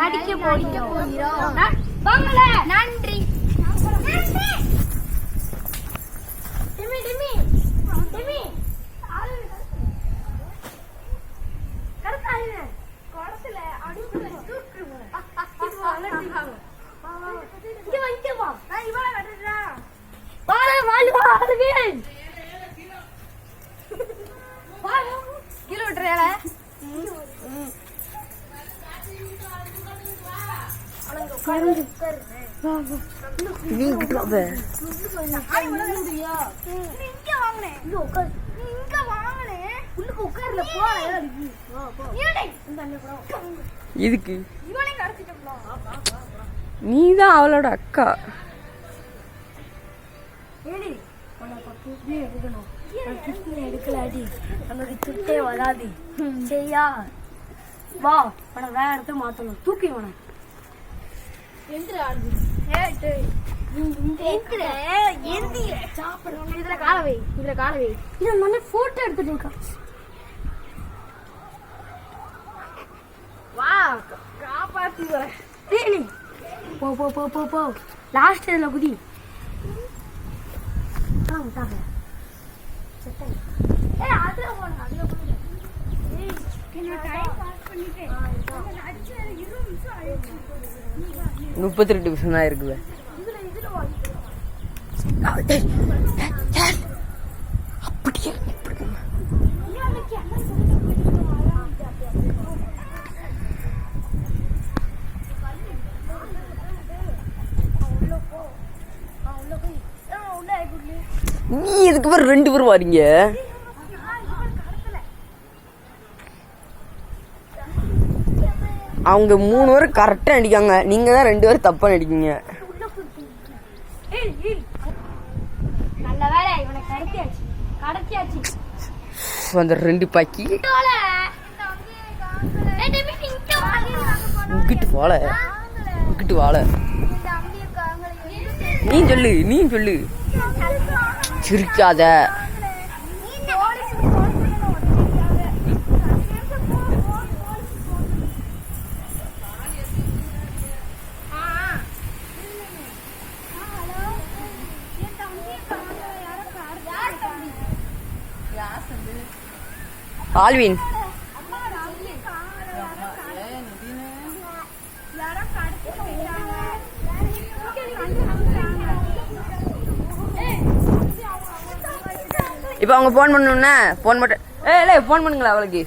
அடிக்க போகிறோம். நன்றி. இதுக்கு நீதான் அவளோட அக்கா. எடுக்கலாடி நமக்கு சுட்டே வராது. சரியா வா, வேற இடத்த மாத்தணும். தூக்கி வேணா போட்டோ எடுத்துட்டு வா, காப்பாத்தி போ போ போ போ போ. லாஸ்ட் இதுல குதி. அதுல போன அதுல போன 32 நிமிஷம் தான் இருக்குது. நீ இதுக்கு பேர் 2 பேரும் வாரீங்க. அவங்க 3 பேரும் கரெக்டா அடிக்காங்க, நீங்க தான் 2 பேரும் தப்பா அடிக்கீங்க. அந்த 2 பாக்கி இங்கிட்டு வாழ இங்கிட்டு வாழ. நீ சொல்லு சிரிக்காத. ஆல்வின் இப்ப அவங்க போன் பண்ணணும்னா போன் மட்டும். ஃபோன் பண்ணுங்களா அவளுக்கு?